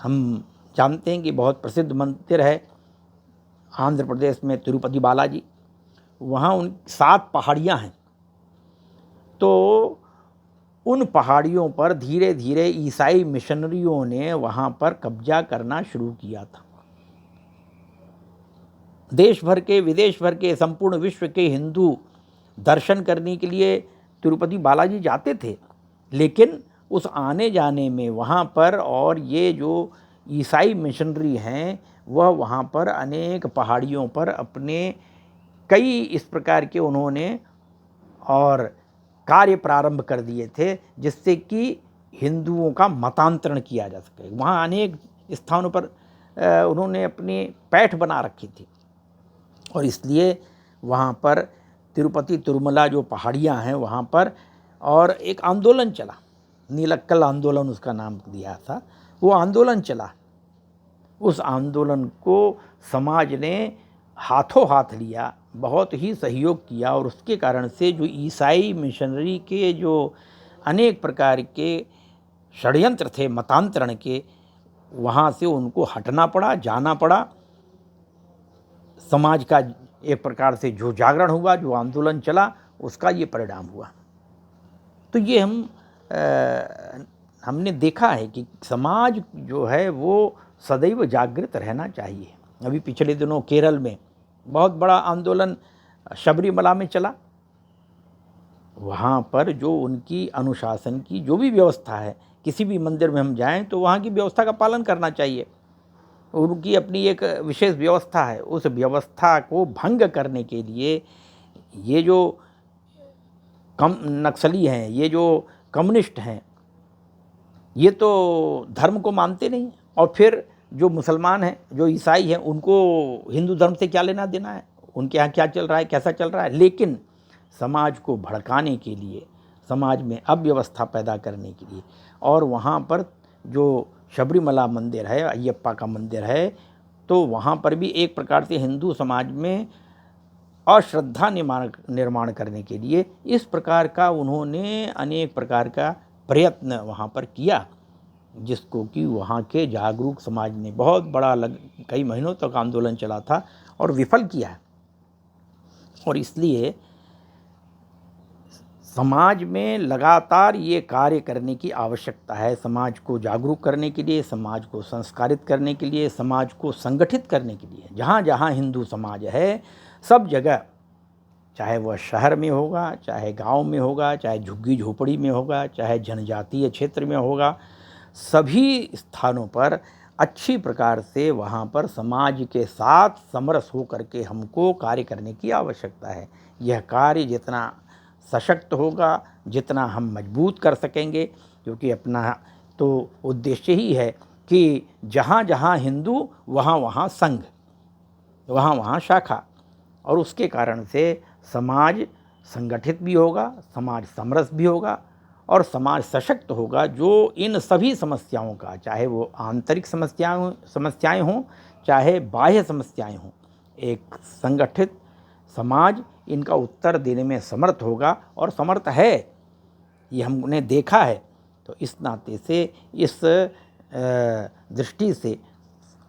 हम जानते हैं कि बहुत प्रसिद्ध मंदिर है आंध्र प्रदेश में तिरुपति बालाजी। वहाँ उन 7 पहाड़ियाँ हैं। तो उन पहाड़ियों पर धीरे धीरे ईसाई मिशनरियों ने वहाँ पर कब्जा करना शुरू किया था। देश भर के, विदेश भर के, संपूर्ण विश्व के हिंदू दर्शन करने के लिए तिरुपति बालाजी जाते थे, लेकिन उस आने जाने में वहाँ पर और ये जो ईसाई मिशनरी हैं वह वहाँ पर अनेक पहाड़ियों पर अपने कई इस प्रकार के उन्होंने और कार्य प्रारंभ कर दिए थे जिससे कि हिंदुओं का मतांतरण किया जा सके। वहाँ अनेक स्थानों पर उन्होंने अपनी पैठ बना रखी थी और इसलिए वहाँ पर तिरुपति तिरुमला जो पहाड़ियाँ हैं वहाँ पर और एक आंदोलन चला, नीलक्कल आंदोलन उसका नाम दिया था। वो आंदोलन चला, उस आंदोलन को समाज ने हाथों हाथ लिया, बहुत ही सहयोग किया और उसके कारण से जो ईसाई मिशनरी के जो अनेक प्रकार के षड्यंत्र थे मतांतरण के, वहाँ से उनको हटना पड़ा, जाना पड़ा। समाज का एक प्रकार से जो जागरण हुआ, जो आंदोलन चला, उसका ये परिणाम हुआ। तो ये हमने देखा है कि समाज जो है वो सदैव जागृत रहना चाहिए। अभी पिछले दिनों केरल में बहुत बड़ा आंदोलन शबरीमला में चला। वहाँ पर जो उनकी अनुशासन की जो भी व्यवस्था है, किसी भी मंदिर में हम जाएं तो वहाँ की व्यवस्था का पालन करना चाहिए। उनकी अपनी एक विशेष व्यवस्था है, उस व्यवस्था को भंग करने के लिए ये जो नक्सली हैं, ये जो कम्युनिस्ट हैं, ये तो धर्म को मानते नहीं। और फिर जो मुसलमान हैं, जो ईसाई हैं, उनको हिंदू धर्म से क्या लेना देना है, उनके यहाँ क्या चल रहा है, कैसा चल रहा है। लेकिन समाज को भड़काने के लिए, समाज में अव्यवस्था पैदा करने के लिए, और वहाँ पर जो शबरीमला मंदिर है, अयप्पा का मंदिर है, तो वहाँ पर भी एक प्रकार से हिंदू समाज में अश्रद्धा निर्माण करने के लिए इस प्रकार का उन्होंने अनेक प्रकार का प्रयत्न वहाँ पर किया, जिसको कि वहाँ के जागरूक समाज ने बहुत बड़ा कई महीनों तक आंदोलन चला था और विफल किया है। और इसलिए समाज में लगातार ये कार्य करने की आवश्यकता है, समाज को जागरूक करने के लिए, समाज को संस्कारित करने के लिए, समाज को संगठित करने के लिए। जहाँ जहाँ हिंदू समाज है, सब जगह, चाहे वह शहर में होगा, चाहे गांव में होगा, चाहे झुग्गी झोपड़ी में होगा, चाहे जनजातीय क्षेत्र में होगा, सभी स्थानों पर अच्छी प्रकार से वहाँ पर समाज के साथ समरस हो करके हमको कार्य करने की आवश्यकता है। यह कार्य जितना सशक्त होगा, जितना हम मजबूत कर सकेंगे, क्योंकि अपना तो उद्देश्य ही है कि जहाँ जहाँ हिंदू वहाँ वहाँ संघ, वहाँ वहाँ शाखा, और उसके कारण से समाज संगठित भी होगा, समाज समरस भी होगा और समाज सशक्त होगा, जो इन सभी समस्याओं का, चाहे वो आंतरिक समस्याएं हों, चाहे बाह्य समस्याएं हों, एक संगठित समाज इनका उत्तर देने में समर्थ होगा और समर्थ है, ये हमने देखा है। तो इस नाते से, इस दृष्टि से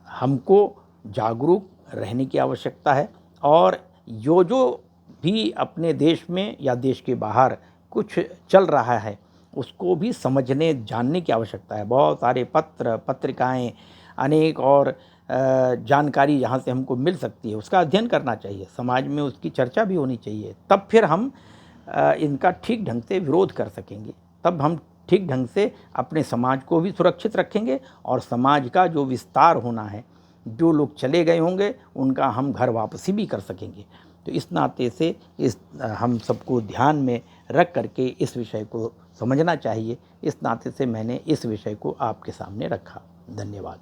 हमको जागरूक रहने की आवश्यकता है और जो भी अपने देश में या देश के बाहर कुछ चल रहा है उसको भी समझने जानने की आवश्यकता है। बहुत सारे पत्र पत्रिकाएं, अनेक और जानकारी यहाँ से हमको मिल सकती है, उसका अध्ययन करना चाहिए, समाज में उसकी चर्चा भी होनी चाहिए। तब फिर हम इनका ठीक ढंग से विरोध कर सकेंगे, तब हम ठीक ढंग से अपने समाज को भी सुरक्षित रखेंगे और समाज का जो विस्तार होना है, जो लोग चले गए होंगे उनका हम घर वापसी भी कर सकेंगे। तो इस नाते से हम सबको ध्यान में रख करके इस विषय को समझना चाहिए। इस नाते से मैंने इस विषय को आपके सामने रखा। धन्यवाद।